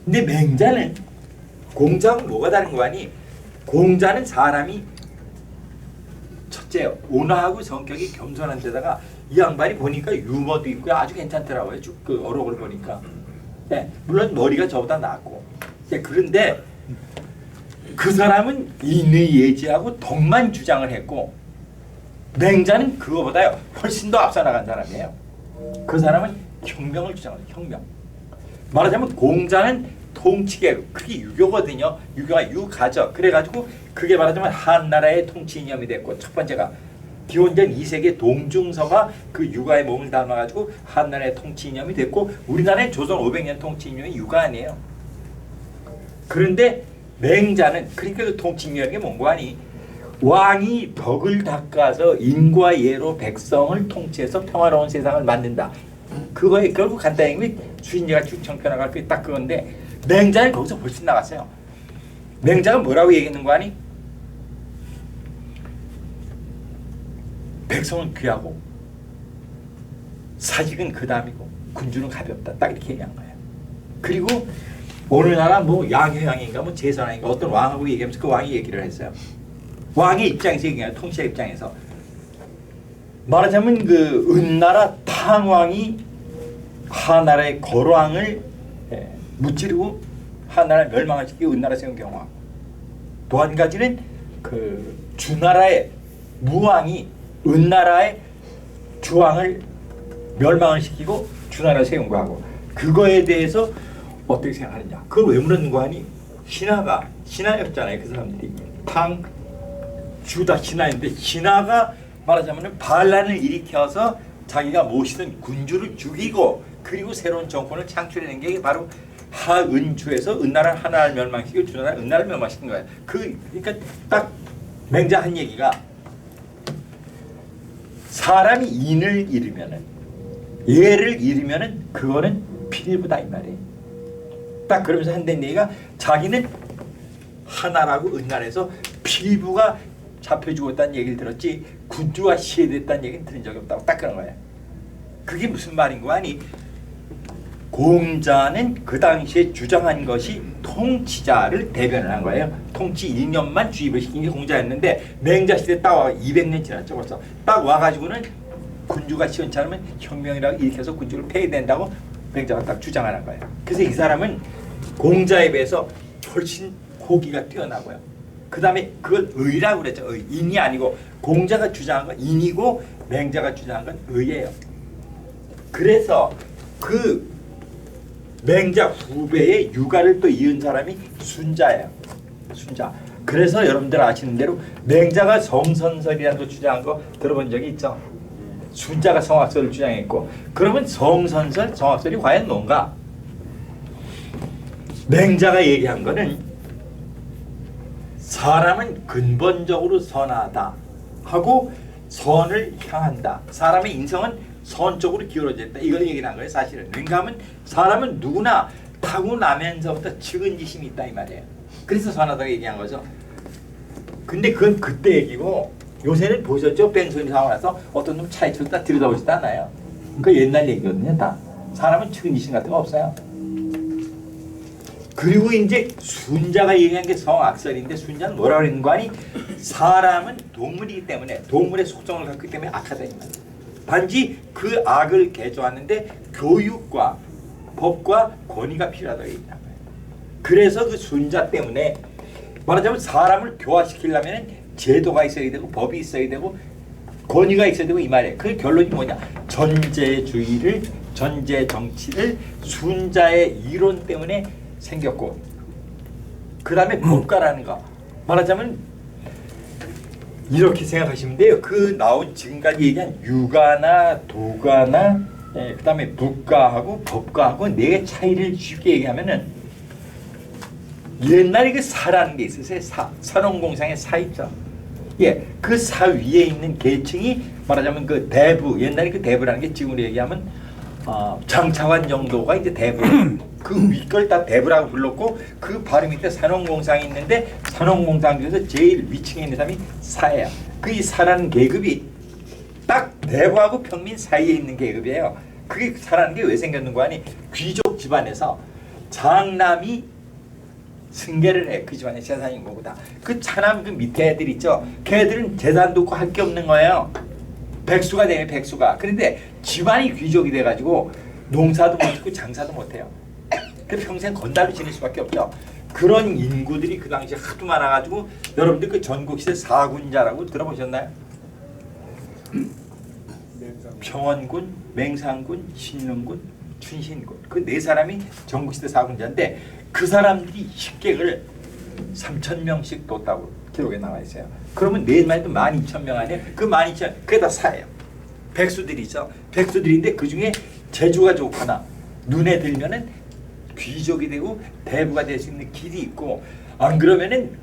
근데 맹자는 공자하고 뭐가 다른 거 아니? 공자는 사람이 첫째 온화하고 성격이 겸손한 데다가 이 양반이 보니까 유머도 있고 아주 괜찮더라고요. 쭉 그 어록을 보니까. 네, 물론 머리가 저보다 낫고. 네, 그런데 그 사람은 인의예지하고 덕만 주장을 했고 맹자는 그거보다요 훨씬 더 앞서 나간 사람이에요. 그 사람은 혁명을 주장해요. 혁명. 말하자면 공자는 통치계획, 그게 유교거든요. 유교가 유가죠. 그래가지고 그게 말하자면 한나라의 통치 이념이 됐고 첫 번째가 기원전 2세기 동중서가 그 유가의 몸을 담아가지고 한나라의 통치 이념이 됐고 우리나라의 조선 500년 통치 이념이 유가 아니에요. 그런데 맹자는 그러니까 그 통치 이념이 뭔가 하니 왕이 덕을 닦아서 인과 예로 백성을 통치해서 평화로운 세상을 만든다. 그거에 결국 간단히 얘기하면 수인제가 충청편화가 딱 그건데 맹자는 거기서 훨씬 나갔어요. 맹자가 뭐라고 얘기했는 거 아니? 백성은 귀하고 사직은 그 다음이고 군주는 가볍다. 딱 이렇게 얘기한 거예요. 그리고 어느 나라 뭐 양효양인가 뭐 제선왕인가 어떤 왕하고 얘기하면서 그 왕이 얘기를 했어요. 왕의 입장에서 얘기해요. 통치자 입장에서. 말하자면 그 은나라 탕왕이 하나라의 거왕을 무찌르고 하나라를 멸망을 시키고 은나라 세운 경우하고 또 한 가지는 그 주나라의 무왕이 은나라의 주왕을 멸망을 시키고 주나라를 세운 거하고 그거에 대해서 어떻게 생각하느냐. 그걸 왜 물었는 거 아니? 신하였잖아요. 그 사람들이. 탕 주다 신하인데 신하가 말하자면 반란을 일으켜서 자기가 모시던 군주를 죽이고 그리고 새로운 정권을 창출해낸 게 바로 하은주에서 은나라를 하나를 멸망시키고 주나라를 은나라를 멸망시킨 거예요. 그러니까 딱 맹자 한 얘기가 사람이 인을 잃으면은 예를 잃으면은 그거는 필부다 이 말이에요. 딱 그러면서 한다는 얘기가 자기는 하나라고 은나라에서 필부가 잡혀 죽었다는 얘기를 들었지 군주가 시해됐다는 얘기는 들은 적이 없다고 딱 그런 거예요. 그게 무슨 말인 거 아니? 공자는 그 당시에 주장한 것이 통치자를 대변을 한 거예요. 통치 이념만 주입을 시킨 게 공자였는데 맹자 시대 딱 와 200년 지났죠 벌써. 딱 와가지고는 군주가 시원치 않으면 혁명이라고 일으켜서 군주를 폐위된다고 맹자가 딱 주장하는 거예요. 그래서 이 사람은 공자에 비해서 훨씬 호기가 뛰어나고요. 그 다음에 그걸 의라고 그랬죠. 의. 인이 아니고 공자가 주장한 건 인이고 맹자가 주장한 건 의예요. 그래서 그 맹자 후배의 유가를 또 이은 사람이 순자예요. 순자. 그래서 여러분들 아시는 대로 맹자가 성선설이라는 거 주장한 거 들어본 적이 있죠. 순자가 성악설을 주장했고 그러면 성선설, 성악설이 과연 뭔가? 맹자가 얘기한 거는 사람은 근본적으로 선하다 하고 선을 향한다. 사람의 인성은 선 쪽으로 기울어져 있다. 이걸 얘기한 거예요. 사실은. 왜냐하면 사람은 누구나 타고나면서부터 측은지심이 있다 이 말이에요. 그래서 선하다고 얘기한 거죠. 근데 그건 그때 얘기고 요새는 보셨죠? 뺑소니 사고 나서 어떤 놈 차에 쳤다 들여다보지도 않아요. 그 옛날 얘기거든요. 다. 사람은 측은지심 같은 거 없어요. 그리고 이제 순자가 얘기한 게 성악설인데 순자는 뭐라고 그러는 거 아니? 사람은 동물이기 때문에 동물의 속성을 갖기 때문에 악하다 이 말이에요. 단지 그 악을 개조하는데 교육과 법과 권위가 필요하다고 얘기한 거예요. 그래서 그 순자 때문에 말하자면 사람을 교화시키려면 제도가 있어야 되고 법이 있어야 되고 권위가 있어야 되고 이 말이에요. 그 결론이 뭐냐? 전제주의를 전제 정치를 순자의 이론 때문에 생겼고 그 다음에 법가라는 거 말하자면 이렇게 생각하시면 돼요. 그 나온 지금까지 얘기한 유가나 도가나 그 다음에 국가하고 법가하고 네 개의 차이를 쉽게 얘기하면은 옛날에 그 사라는 게 있었어요. 산업공상의 사 있죠. 예, 그 사 위에 있는 계층이 말하자면 그 대부 옛날에 그 대부라는 게 지금으로 얘기하면 장차관 정도가 이제 대부 그 윗걸 다 대부라고 불렀고 그 바로 밑에 산업공상이 있는데 산업공상 중에서 제일 위층에 있는 사람이 사예요. 그 이 사라는 계급이 딱 대부하고 평민 사이에 있는 계급이에요. 그게 사라는 게 왜 생겼는 거 아니? 귀족 집안에서 장남이 승계를 해. 그 집안의 재산인 거보다. 그 차남 그 밑에 애들 있죠. 걔들은 재산도 없고 할 게 없는 거예요. 백수가 되네 백수가. 그런데 집안이 귀족이 돼가지고 농사도 못하고 장사도 못해요. 그 평생 건달로 지낼 수밖에 없죠. 그런 인구들이 그 당시에 하도 많아가지고 여러분들 그 전국시대 사군자라고 들어보셨나요? 평원군, 맹산군, 신릉군, 춘신군 그 네 사람이 전국시대 사군자인데 그 사람들이 식객을 3,000명씩 뒀다고 기록에 나와 있어요. 그러면 네 마리도 12,000명 안에 그 12,000 그게 다 사예요. 백수들이죠. 백수들인데 그 중에 재주가 좋거나 눈에 들면은 귀족이 되고 대부가 될 수 있는 길이 있고 안 그러면은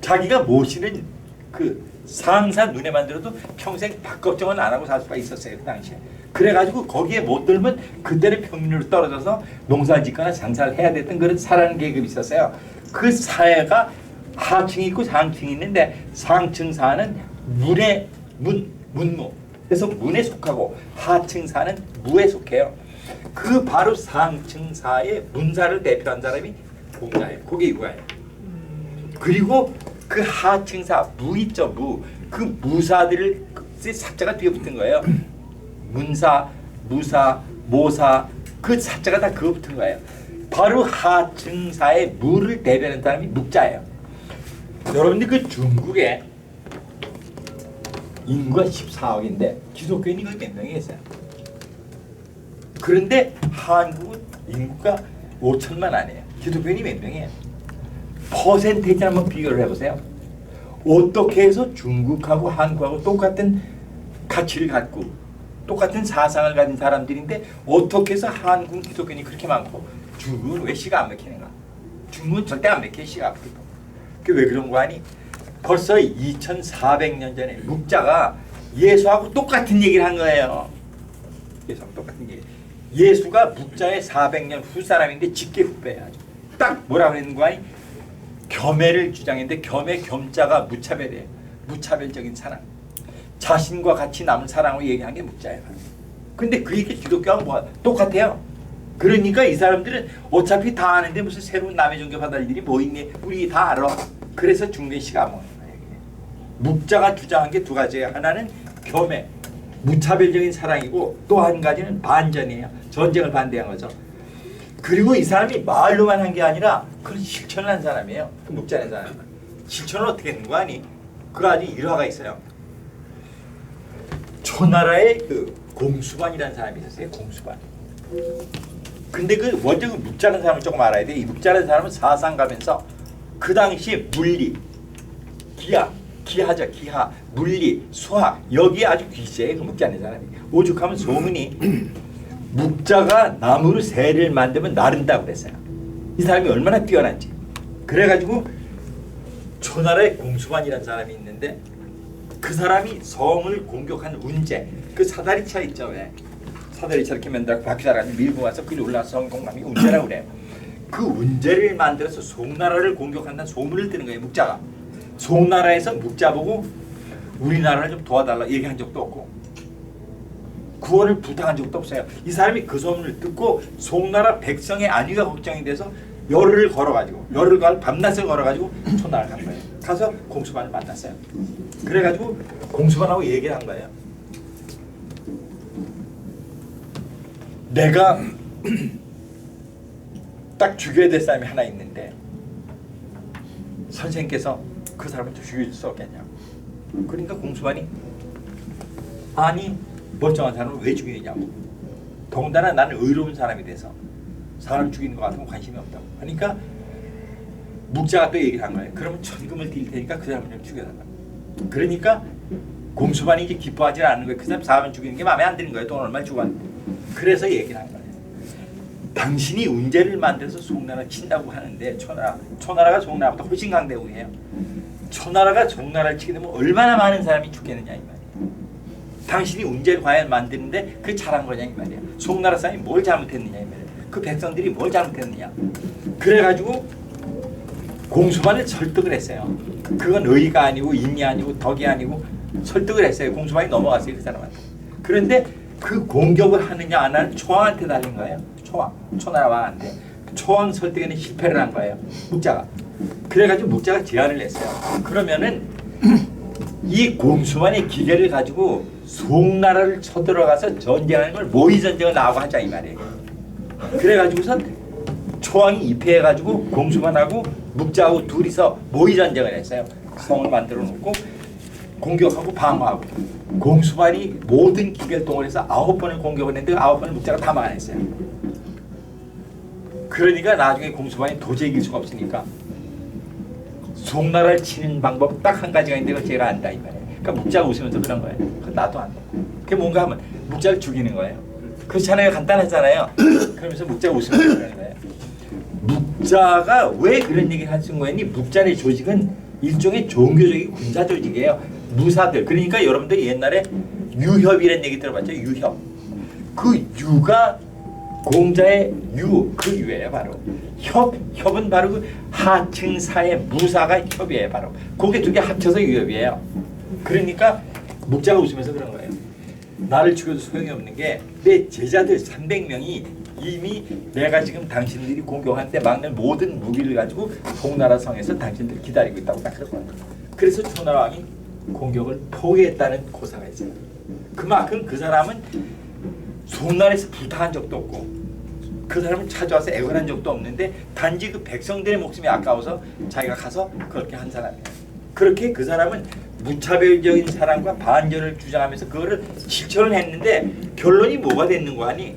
자기가 모시는 그 상사 눈에만 들어도 평생 밥 걱정은 안 하고 살 수가 있었어요 그 당시에. 그래가지고 거기에 못 들면 그때는 평균으로 떨어져서 농사를 짓거나 장사를 해야 됐던 그런 살아가는 계급이 있었어요. 그 사회가 하층이 있고 상층이 있는데 상층사는 문의 문무 그래서 문에 속하고 하층사는 무에 속해요. 그 바로 상층사의 문사를 대표한 사람이 공자예요. 그게 이거예요. 그리고 그 하층사 무 있죠 무. 그 무사들을 사자가 뒤에 붙은 거예요. 문사, 무사, 모사 그 사자가 다 그거 붙은 거예요. 바로 하층사의 무를 대변하는 사람이 묵자예요. 여러분들 그 중국에 인구가 14억인데 기독교인이 거의 몇 명이 있어요. 그런데 한국은 인구가 5천만 아니에요. 기독교인이 몇 명이에요? 퍼센테이지 한번 비교를 해보세요. 어떻게 해서 중국하고 한국하고 똑같은 가치를 갖고 똑같은 사상을 가진 사람들인데 어떻게 해서 한국 기독교인이 그렇게 많고 중국은 왜 시가 안 막히는가? 중국은 절대 안 막혀 시가 앞으로. 그게 왜 그런 거 아니? 벌써 2400년 전에 묵자가 예수하고 똑같은 얘기를 한 거예요. 예수하고 똑같은 얘기. 예수가 묵자의 400년 후 사람인데 직계 후배야. 딱 뭐라 그랬는 거 아니? 겸해를 주장했는데 겸해 겸자가 무차별이에요. 무차별적인 사랑. 자신과 같이 남을 사랑으로 얘기한 게 묵자예요. 근데 그 얘기 기독교하고 뭐가 똑같아요. 그러니까 이 사람들은 어차피 다 아는데 무슨 새로운 남의 종교 받을 일이 뭐 있니? 우리 다 알아. 그래서 중대 씨가 안 먹는 거예요. 묵자가 주장한 게 두 가지예요. 하나는 겸해, 무차별적인 사랑이고 또 한 가지는 반전이에요. 전쟁을 반대한 거죠. 그리고 이 사람이 말로만 한 게 아니라 그걸 실천을 한 사람이에요. 그 묵자는 사람. 실천을 어떻게 했는 거 아니? 그 아주 일화가 있어요. 초나라에 그 공수관이라는 사람이 있었어요. 공수관. 근데 그 먼저 그 묵자는 사람을 조금 알아야 돼. 이 묵자는 사람은 사상가면서 그 당시에 물리, 기하죠. 기하, 물리, 수학 여기에 아주 귀세요. 그 묵자는 사람이. 오죽하면 소문이 묵자가 나무로 새를 만들면 나른다고 그랬어요. 이 사람이 얼마나 뛰어난지. 그래가지고 초나라에 공수관이라는 사람이 있는데 그 사람이 성을 공격한 운제 그 사다리차 있죠 왜 사다리차 이렇게 만들어 바퀴다라고 밀고 와서 그리 올라서 성 공감이 운제라고 그래요. 그 운제를 만들어서 송나라를 공격한다는 소문을 뜨는 거예요. 묵자가 송나라에서 묵자 보고 우리나라를 좀 도와달라 얘기한 적도 없고 구원을 부탁한 적도 없어요. 이 사람이 그 소문을 듣고 송나라 백성의 안위가 걱정이 돼서 열흘을 밤낮을 걸어가지고 초나라를 간 거예요. 가서 공수관을 만났어요. 그래가지고 공수관하고 얘기를 한 거예요. 내가 딱 죽여야 될 사람이 하나 있는데 선생님께서 그 사람을 죽일 수 없겠냐고. 그러니까 공수관이 아니 멀쩡한 사람을 왜 죽이냐고. 더군다나 나는 의로운 사람이 돼서 사람 죽이는 것 같으면 관심이 없다고. 그러니까 묵자가 또 얘기를 한 거예요. 그러면 천금을 드릴 테니까 그 사람을 좀 죽여달라고. 그러니까 공수관이 이제 기뻐하지 않는 거예요. 그 사람 죽이는 게 마음에 안 드는 거예요. 돈 얼마 주고 왔는데. 그래서 얘기를 한 거예요. 당신이 운제를 만들어서 송나라 친다고 하는데 초나라가 송나라보다 훨씬 강대국이에요. 초나라가 송나라를 치게 되면 얼마나 많은 사람이 죽겠느냐 이 말이에요. 당신이 운제를 과연 만드는데 그게 잘한 거냐 이 말이에요. 송나라 사람이 뭘 잘못했느냐 이 말이에요. 그 백성들이 뭘 잘못했느냐. 그래가지고 공수관을 설득을 했어요. 그건 의가 아니고 인이 아니고 덕이 아니고 설득을 했어요. 공수관이 넘어갔어요 그 사람한테. 그런데 그 공격을 하느냐 안 하는 초왕한테 달린 거예요. 초왕, 초나라 왕한테. 초왕 설득에는 실패를 한 거예요. 묵자가. 그래가지고 묵자가 제안을 했어요. 그러면은 이 공수만의 기계를 가지고 송나라를 쳐들어가서 전쟁하는 걸 모의 전쟁을 나하고 하자 이 말이에요. 그래가지고선 초왕이 입회해가지고 공수만하고 묵자하고 둘이서 모의 전쟁을 했어요. 성을 만들어 놓고 공격하고 방어하고 공수만이 모든 기계를 동원해서 9번을 공격을 했는데 9번을 묵자가 다 막아냈어요. 그러니까 나중에 공수만이 도저히 이길 수가 없으니까 송나라를 치는 방법 딱 한 가지가 있는데 그걸 제가 안다 이 말이에요. 그러니까 묵자가 웃으면서 그런 거예요. 나도 안다. 그게 뭔가 하면 묵자를 죽이는 거예요. 그렇잖아요. 간단하잖아요. 그러면서 묵자가 웃으면서 그러는 거예요. 묵자가 왜 그런 얘기를 하신 거니? 묵자의 조직은 일종의 종교적인 군사 조직이에요. 무사들. 그러니까 여러분들이 옛날에 유협이라는 얘기 들어봤죠? 유협. 그 유가 공자의 유, 그 유예요 바로. 협은 바로 그 하층 사의 무사가 협이에요 바로. 그게 두 개 합쳐서 유협이에요. 그러니까 묵자가 웃으면서 그런 거예요. 나를 죽여도 소용이 없는 게 내 제자들 300명이 이미 내가 지금 당신들이 공격하는데 막는 모든 무기를 가지고 송나라 성에서 당신들 기다리고 있다고 딱 그런 거예요. 그래서 초나라 왕이 공격을 포기했다는 고사가 있어요. 그만큼 그 사람은 송나라에서 부탁한 적도 없고 그 사람은 찾아와서 애걸한 적도 없는데 단지 그 백성들의 목숨이 아까워서 자기가 가서 그렇게 한 사람이에요. 그렇게 그 사람은 무차별적인 사랑과 반전을 주장하면서 그거를 실천을 했는데 결론이 뭐가 됐는 거 아니?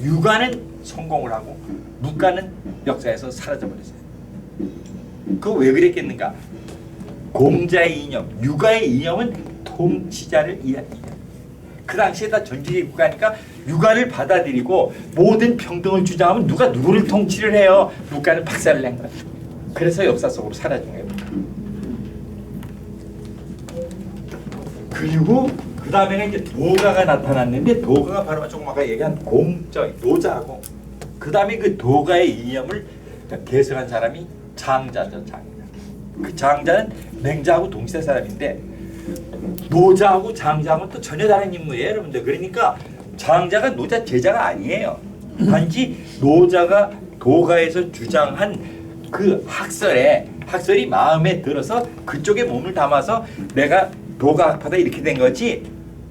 유가는 성공을 하고 묵가는 역사에서 사라져버렸어요. 그거 왜 그랬겠는가? 공자의 이념, 유가의 이념은 통치자를 이해한 이념. 그 당시에 다 전쟁의 국가니까 유가를 받아들이고 모든 평등을 주장하면 누가 누구를 통치를 해요? 묵가는 박살을 낸 거예요. 그래서 역사 속으로 사라진 거예요. 그리고 그 다음에는 이제 도가가 나타났는데 도가가 바로 조금 아까 얘기한 공적 노자고 그 다음에 그 도가의 이념을 개성한 사람이 장자죠. 장자. 그 장자는 맹자하고 동시대 사람인데 노자하고 장자하고는 또 전혀 다른 인물이에요, 여러분들. 그러니까 장자가 노자 제자가 아니에요. 단지 노자가 도가에서 주장한 그 학설이 마음에 들어서 그쪽에 몸을 담아서 내가 노가 학파다 이렇게 된 거지.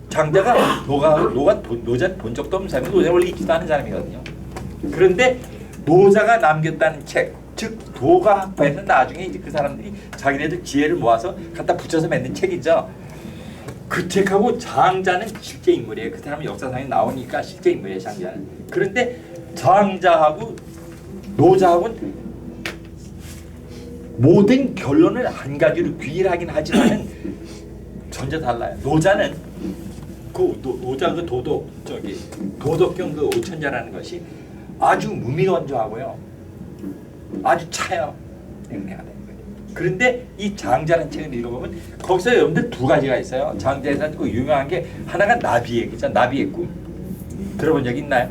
장자가 노자 본 적도 없는 사람이 노자 원래 있지도 않은 사람이거든요. 그런데 노자가 남겼다는 책, 즉 도가 학파에서 나중에 이제 그 사람들이 자기네들 지혜를 모아서 갖다 붙여서 만든 책이죠. 그 책하고 장자는 실제 인물이에요. 그 사람은 역사상에 나오니까 실제 인물이에요, 장자는. 그런데 장자하고 노자하고는 모든 결론을 한 가지로 귀결하긴 하지만은 전혀 달라요. 노자는 노자 그 도덕경 그 오천자라는 것이 아주 무미건조하고요, 아주 차요, 냉랭하다. 그런데 이 장자라는 책을 읽어보면 거기서 여러분들 두 가지가 있어요. 장자에서 그 유명한 게 하나가 나비의 얘기죠. 나비의 꿈. 들어본 적 있나요?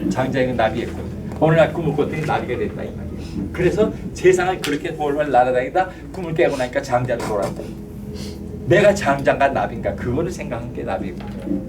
장자의 그 나비의 꿈. 어느 날 꿈을 꿨더니 나비가 됐다 이 말이에요. 그래서 세상을 그렇게 훨훨 날아다니다 꿈을 깨고 나니까 장자로 돌아왔다. 내가 장자인가 나비인가 그거를 생각한 게 나비의 꿈이에요.